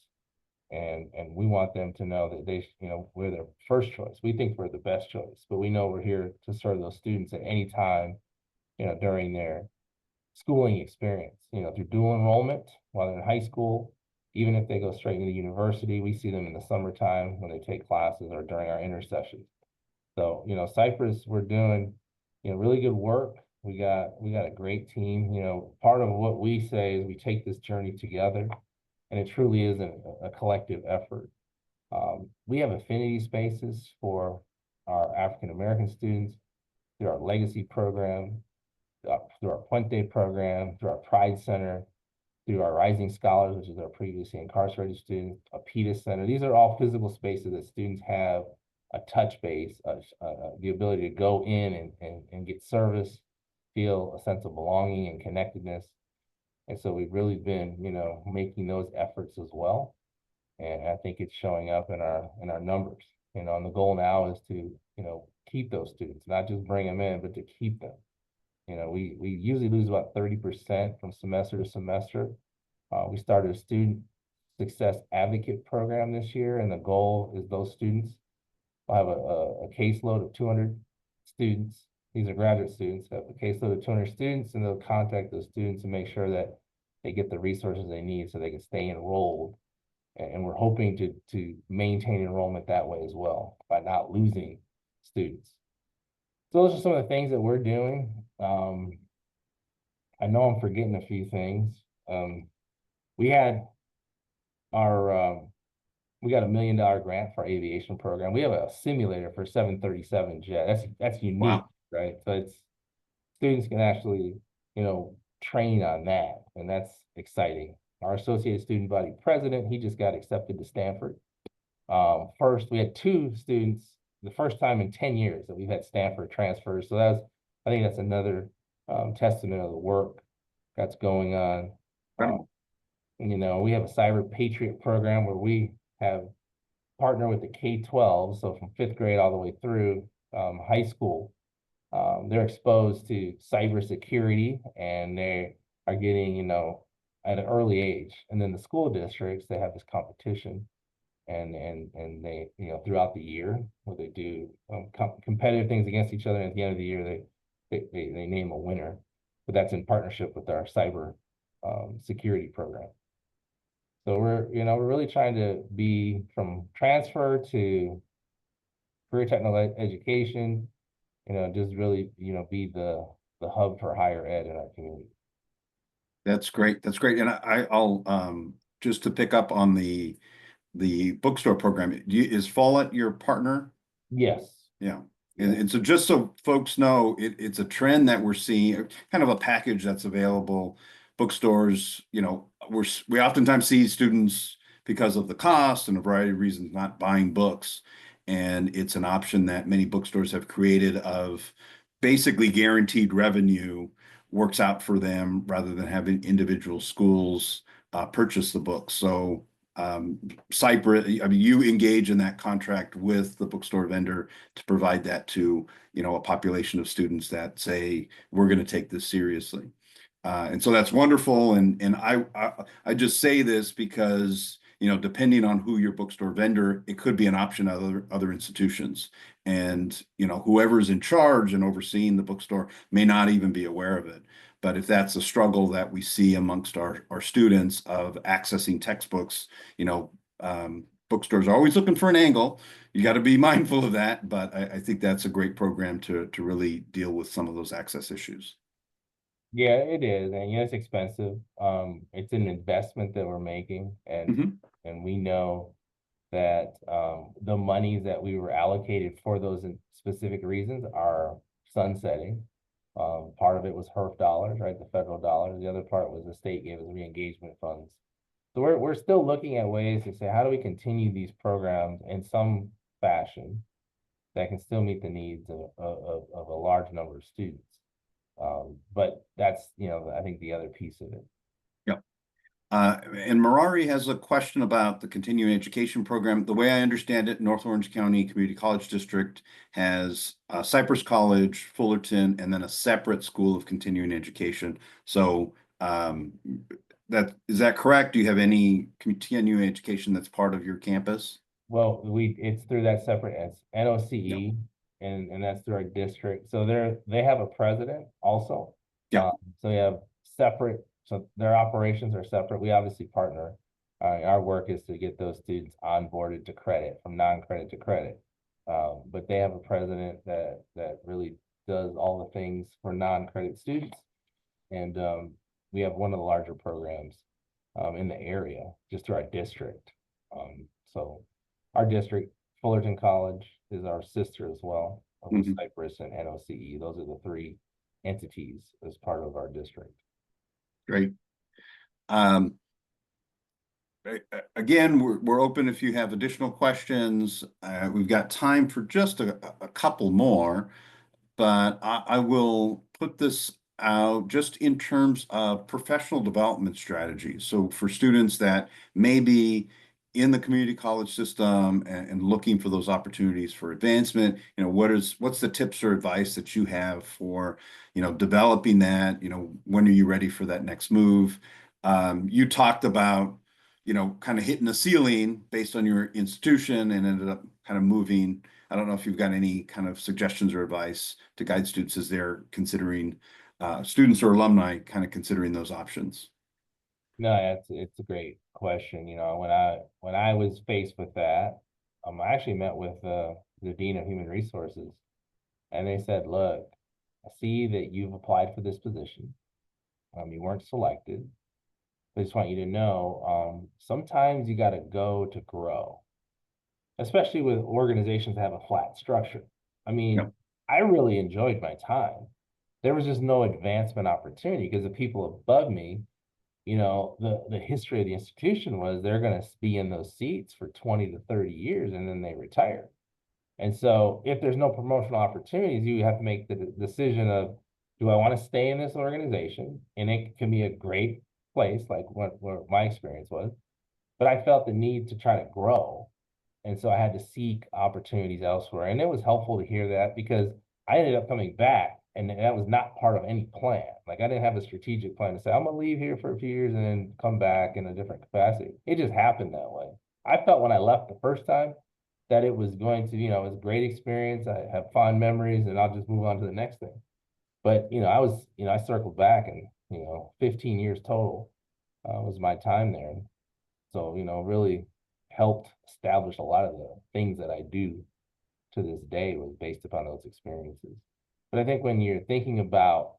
[SPEAKER 3] And we want them to know that we're their first choice. We think we're the best choice, but we know we're here to serve those students at any time, during their schooling experience, through dual enrollment while they're in high school. Even if they go straight into university, we see them in the summertime when they take classes or during our intersessions. So, Cypress, we're doing, really good work. We got a great team. Part of what we say is we take this journey together, and it truly is a collective effort. We have affinity spaces for our African-American students through our legacy program, through our Puente program, through our Pride Center, through our Rising Scholars, which is our previously incarcerated students, a PETA Center. These are all physical spaces that students have a touch base, the ability to go in and get service, feel a sense of belonging and connectedness. And so we've really been, making those efforts as well. And I think it's showing up in our numbers. And the goal now is to, keep those students, not just bring them in, but to keep them. We usually lose about 30% from semester to semester. We started a student success advocate program this year, and the goal is those students will have a caseload of 200 students. These are graduate students, have a caseload of 200 students, and they'll contact those students and make sure that they get the resources they need so they can stay enrolled. And we're hoping to maintain enrollment that way as well by not losing students. So those are some of the things that we're doing. I know I'm forgetting a few things. We got a $1 million grant for our aviation program. We have a simulator for 737 jet. That's unique,
[SPEAKER 1] Wow.
[SPEAKER 3] right? So students can actually, train on that, and that's exciting. Our associate student body president, he just got accepted to Stanford. First, we had 2 students, the first time in 10 years that we've had Stanford transfers. So I think that's another testament of the work that's going on.
[SPEAKER 1] Wow.
[SPEAKER 3] We have a cyber patriot program where we have partnered with the K-12, so from 5th grade all the way through high school. They're exposed to cybersecurity, and they are getting, at an early age. And then the school districts, they have this competition, and they, throughout the year, where they do competitive things against each other. And at the end of the year, they name a winner, but that's in partnership with our cyber security program. So we're really trying to be from transfer to career technical education, just really, be the hub for higher ed in our community.
[SPEAKER 1] That's great. That's great. And I'll just to pick up on the bookstore program. Is Follett your partner?
[SPEAKER 3] Yes.
[SPEAKER 1] Yeah. And so just so folks know, it's a trend that we're seeing, kind of a package that's available. Bookstores, we oftentimes see students, because of the cost and a variety of reasons, not buying books. And it's an option that many bookstores have created of basically guaranteed revenue, works out for them rather than having individual schools purchase the books. So Cypress, you engage in that contract with the bookstore vendor to provide that to, a population of students that say, we're going to take this seriously. And so that's wonderful. And I just say this because, depending on who your bookstore vendor, it could be an option at other institutions. And, whoever's in charge and overseeing the bookstore may not even be aware of it. But if that's a struggle that we see amongst our students of accessing textbooks, bookstores are always looking for an angle. You got to be mindful of that, but I think that's a great program to really deal with some of those access issues.
[SPEAKER 3] Yeah, it is, and it's expensive. It's an investment that we're making, and
[SPEAKER 1] Mhm.
[SPEAKER 3] we know that the monies that we were allocated for those specific reasons are sunsetting. Part of it was HERF dollars, right? The federal dollars. The other part was the state gave us re-engagement funds. So we're still looking at ways to say, how do we continue these programs in some fashion that can still meet the needs of a large number of students? But that's, I think the other piece of it.
[SPEAKER 1] Yep. And Marari has a question about the continuing education program. The way I understand it, North Orange County Community College District has Cypress College, Fullerton, and then a separate school of continuing education. So is that correct? Do you have any continuing education that's part of your campus?
[SPEAKER 3] Well, it's through that separate NOCE,
[SPEAKER 1] Yep.
[SPEAKER 3] and that's through our district. So they have a president also.
[SPEAKER 1] Yeah.
[SPEAKER 3] So they have separate, so their operations are separate. We obviously partner. Our work is to get those students onboarded to credit, from non-credit to credit. But they have a president that really does all the things for non-credit students. And we have one of the larger programs in the area, just through our district. So our district, Fullerton College, is our sister as well, with Cypress and NOCE. Those are the three entities as part of our district.
[SPEAKER 1] Great. Again, we're open if you have additional questions. We've got time for just a couple more, but I will put this out just in terms of professional development strategies. So for students that may be in the community college system and looking for those opportunities for advancement, what's the tips or advice that you have for, developing that, when are you ready for that next move? You talked about, kind of hitting the ceiling based on your institution and ended up kind of moving. I don't know if you've got any kind of suggestions or advice to guide students as they're considering, students or alumni kind of considering those options.
[SPEAKER 3] No, it's a great question. When I was faced with that, I actually met with the Dean of Human Resources, and they said, look, I see that you've applied for this position. You weren't selected. I just want you to know, sometimes you got to go to grow, especially with organizations that have a flat structure. I mean,
[SPEAKER 1] Yep.
[SPEAKER 3] I really enjoyed my time. There was just no advancement opportunity because the people above me, the history of the institution was they're going to be in those seats for 20 to 30 years and then they retire. And so if there's no promotional opportunities, you have to make the decision of, do I want to stay in this organization? And it can be a great place, like what my experience was, but I felt the need to try to grow. And so I had to seek opportunities elsewhere. And it was helpful to hear that because I ended up coming back and that was not part of any plan. Like I didn't have a strategic plan to say, I'm gonna leave here for a few years and then come back in a different capacity. It just happened that way. I felt when I left the first time that it was going to, it was a great experience. I have fond memories and I'll just move on to the next thing. But, I circled back and, 15 years total was my time there. So, really helped establish a lot of the things that I do to this day was based upon those experiences. But I think when you're thinking about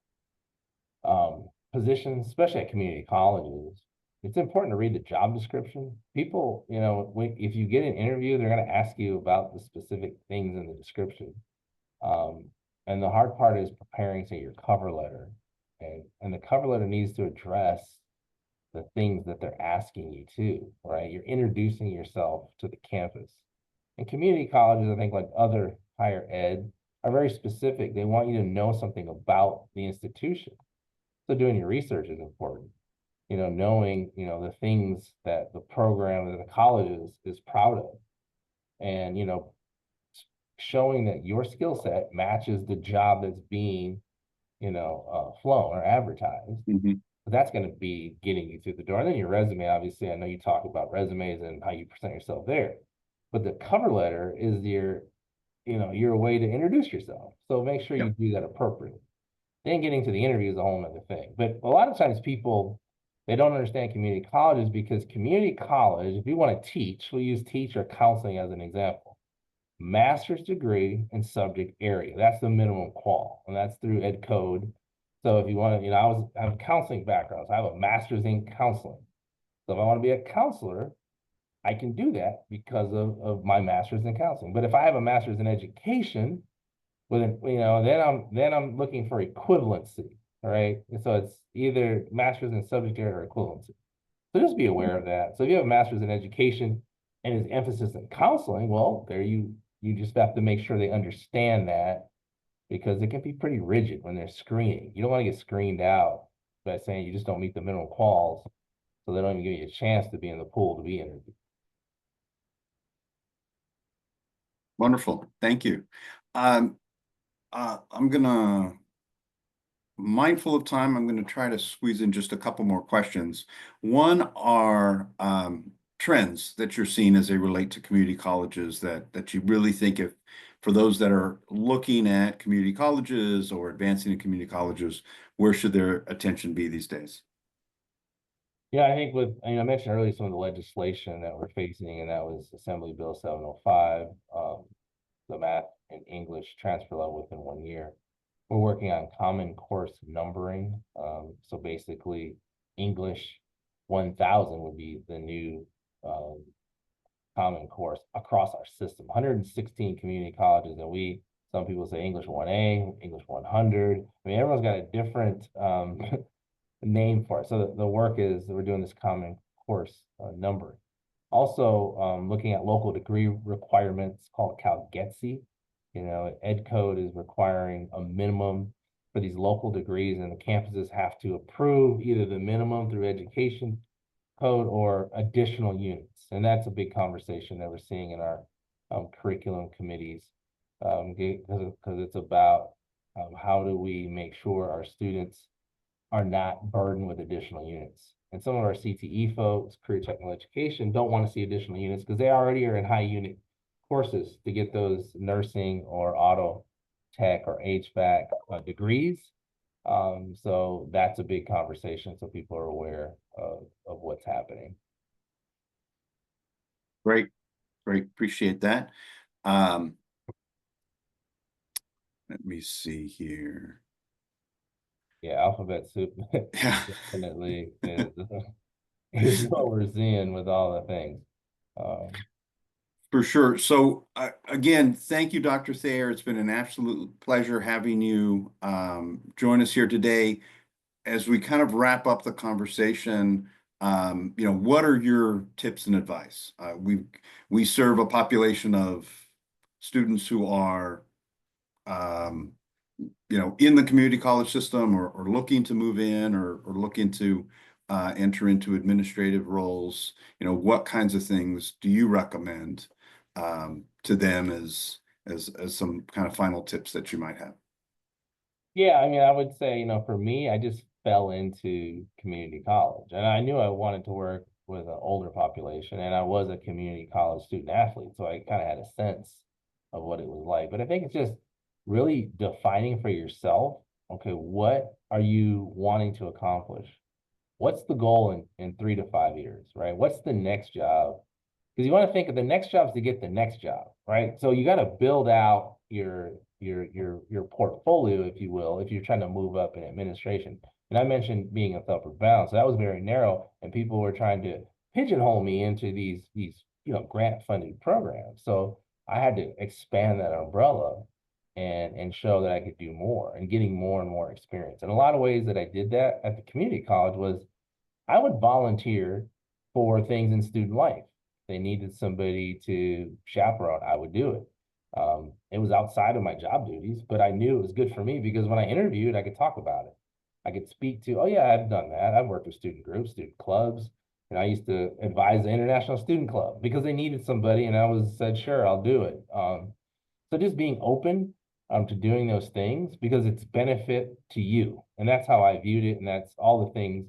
[SPEAKER 3] positions, especially at community colleges, it's important to read the job description. People, if you get an interview, they're going to ask you about the specific things in the description. And the hard part is preparing, say, your cover letter. And the cover letter needs to address the things that they're asking you to, right? You're introducing yourself to the campus. And community colleges, I think, like other higher ed, are very specific. They want you to know something about the institution. So doing your research is important. Knowing, the things that the program that the college is proud of. And, showing that your skill set matches the job that's being, flown or advertised. But that's going to be getting you through the door. And then your resume, obviously, I know you talk about resumes and how you present yourself there, but the cover letter is your way to introduce yourself. So make sure you do that appropriately. Then getting to the interview is a whole nother thing. But a lot of times people, they don't understand community colleges because community college, if you want to teach, we'll use teach or counseling as an example. Master's degree in subject area. That's the minimum qual, and that's through ed code. So if you want to, I have a counseling background, so I have a master's in counseling. So if I want to be a counselor, I can do that because of my master's in counseling. But if I have a master's in education, then I'm looking for equivalency, all right? And so it's either master's in subject area or equivalency. So just be aware of that. So if you have a master's in education and his emphasis in counseling, well, there you just have to make sure they understand that, because it can be pretty rigid when they're screening. You don't want to get screened out by saying you just don't meet the minimum quals, so they don't even give you a chance to be in the pool to be interviewed.
[SPEAKER 1] Wonderful. Thank you. I'm mindful of time, I'm gonna try to squeeze in just a couple more questions. One are trends that you're seeing as they relate to community colleges that you really think, if for those that are looking at community colleges or advancing in community colleges, where should their attention be these days?
[SPEAKER 3] Yeah, I think I mentioned earlier some of the legislation that we're facing, and that was Assembly Bill 705, the math and English transfer level within 1 year. We're working on common course numbering. So basically, English 1000 would be the new common course across our system. 116 community colleges, and some people say English 1A, English 100. I mean, everyone's got a different name for it. So the work is that we're doing this common course numbering. Also, looking at local degree requirements called CalGETSI. Ed code is requiring a minimum for these local degrees, and the campuses have to approve either the minimum through education code or additional units. And that's a big conversation that we're seeing in our curriculum committees, because it's about how do we make sure our students are not burdened with additional units. And some of our CTE folks, career technical education, don't want to see additional units because they already are in high unit courses to get those nursing or auto tech or HVAC degrees. So that's a big conversation, so people are aware of what's happening.
[SPEAKER 1] Great, appreciate that. Let me see here.
[SPEAKER 3] Yeah, alphabet soup definitely is what we're seeing with all the things.
[SPEAKER 1] For sure. So again, thank you, Dr. Thayer. It's been an absolute pleasure having you join us here today. As we kind of wrap up the conversation, what are your tips and advice? We serve a population of students who are in the community college system or looking to move in or looking to enter into administrative roles. What kinds of things do you recommend to them as some kind of final tips that you might have?
[SPEAKER 3] Yeah, I mean, I would say, for me, I just fell into community college, and I knew I wanted to work with an older population, and I was a community college student athlete, so I kind of had a sense of what it was like. But I think it's just really defining for yourself, okay, what are you wanting to accomplish? What's the goal in 3 to 5 years, right? What's the next job? Because you want to think of the next job is to get the next job, right? So you got to build out your portfolio, if you will, if you're trying to move up in administration. And I mentioned being a upper bound, so that was very narrow, and people were trying to pigeonhole me into these grant funded programs. So I had to expand that umbrella and show that I could do more and getting more and more experience. And a lot of ways that I did that at the community college was I would volunteer for things in student life. They needed somebody to chaperone, I would do it. It was outside of my job duties, but I knew it was good for me because when I interviewed, I could talk about it. I could speak to, oh yeah, I've done that. I've worked with student groups, student clubs, and I used to advise the International Student Club because they needed somebody, and I said, sure, I'll do it. So just being open to doing those things because it's benefit to you. And that's how I viewed it. And that's all the things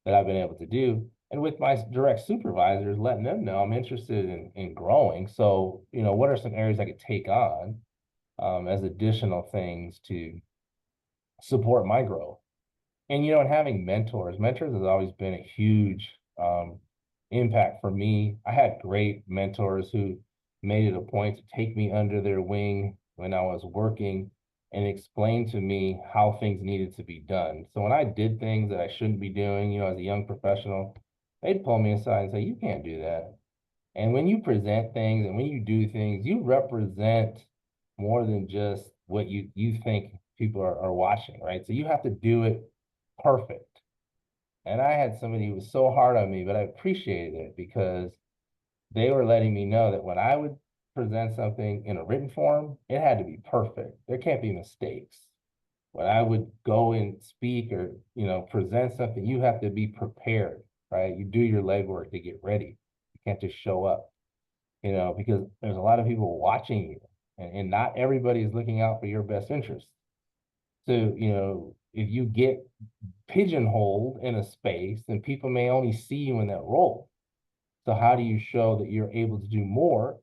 [SPEAKER 3] that I've been able to do. And with my direct supervisors, letting them know I'm interested in growing. So, what are some areas I could take on as additional things to support my growth? And, and having mentors has always been a huge impact for me. I had great mentors who made it a point to take me under their wing when I was working and explain to me how things needed to be done. So when I did things that I shouldn't be doing, as a young professional, they'd pull me aside and say, you can't do that. And when you present things and when you do things, you represent more than just what you think people are watching, right? So you have to do it perfect. And I had somebody who was so hard on me, but I appreciated it because they were letting me know that when I would present something in a written form, it had to be perfect. There can't be mistakes. When I would go and speak or, present something, you have to be prepared, right? You do your legwork to get ready. You can't just show up, because there's a lot of people watching you and not everybody is looking out for your best interest. So, if you get pigeonholed in a space, then people may only see you in that role. So how do you show that you're able to do more?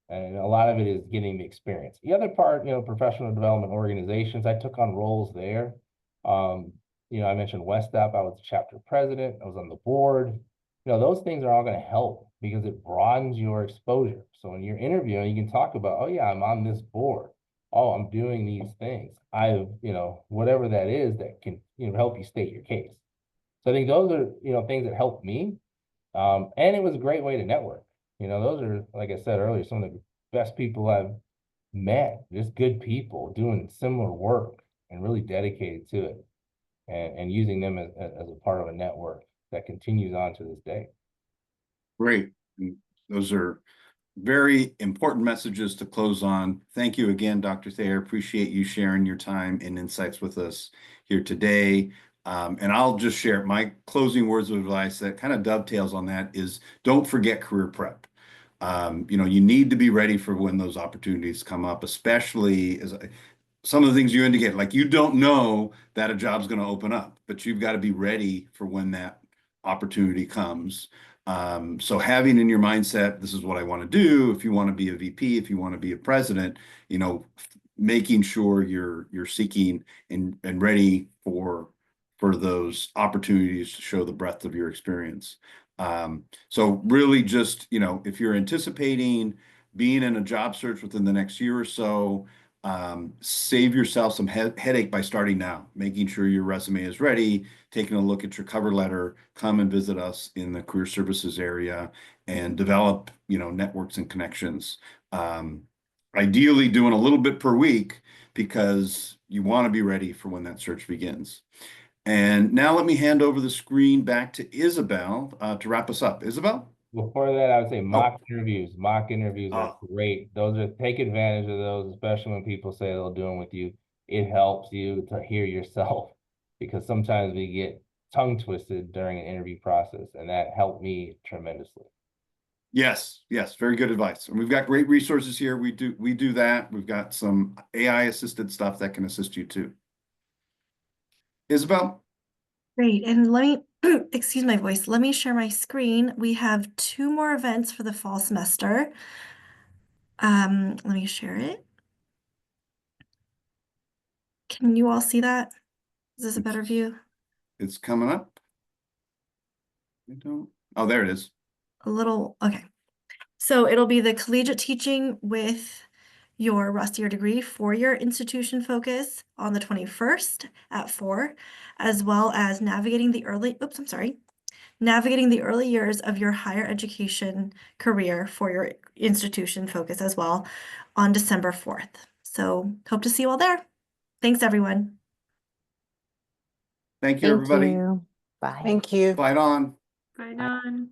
[SPEAKER 3] And a lot of it is getting the experience. The other part, professional development organizations, I took on roles there. I mentioned Westop, I was the chapter president, I was on the board. Those things are all going to help because it broadens your exposure. So when you're interviewing, you can talk about, oh yeah, I'm on this board. Oh, I'm doing these things. Whatever that is that can, help you state your case. So I think those are, things that helped me. And it was a great way to network. Those are, like I said earlier, some of the best people I've met, just good people doing similar work and really dedicated to it and using them as a part of a network that continues on to this day.
[SPEAKER 1] Great. And those are very important messages to close on. Thank you again, Dr. Thayer. Appreciate you sharing your time and insights with us here today. And I'll just share my closing words of advice that kind of dovetails on that is don't forget career prep. You need to be ready for when those opportunities come up, especially as some of the things you indicate, like you don't know that a job's going to open up, but you've got to be ready for when that opportunity comes. So having in your mindset, this is what I want to do. If you want to be a VP, if you want to be a president, making sure you're seeking and ready for those opportunities to show the breadth of your experience. So really just, if you're anticipating being in a job search within the next year or so, save yourself some headache by starting now, making sure your resume is ready, taking a look at your cover letter, come and visit us in the career services area and develop, networks and connections. Ideally doing a little bit per week because you want to be ready for when that search begins. And now let me hand over the screen back to Isabel to wrap us up. Isabel?
[SPEAKER 3] Before that, I would say mock interviews. Mock interviews are great. Take advantage of those, especially when people say they'll do them with you. It helps you to hear yourself because sometimes we get tongue twisted during an interview process, and that helped me tremendously.
[SPEAKER 1] Yes, very good advice. And we've got great resources here. We do that. We've got some AI assisted stuff that can assist you too. Isabel?
[SPEAKER 2] Great. And let me, excuse my voice, let me share my screen. We have 2 more events for the fall semester. Let me share it. Can you all see that? Is this a better view?
[SPEAKER 1] It's coming up. Oh, there it is.
[SPEAKER 2] Okay. So it'll be the collegiate teaching with your Rossier degree 4-year institution focus on the 21st at 4, as well as navigating the early years of your higher education career for your institution focus as well on December 4th. So hope to see you all there. Thanks, everyone.
[SPEAKER 1] Thank you, everybody.
[SPEAKER 4] Bye. Thank you.
[SPEAKER 1] Fight on.
[SPEAKER 2] Right on.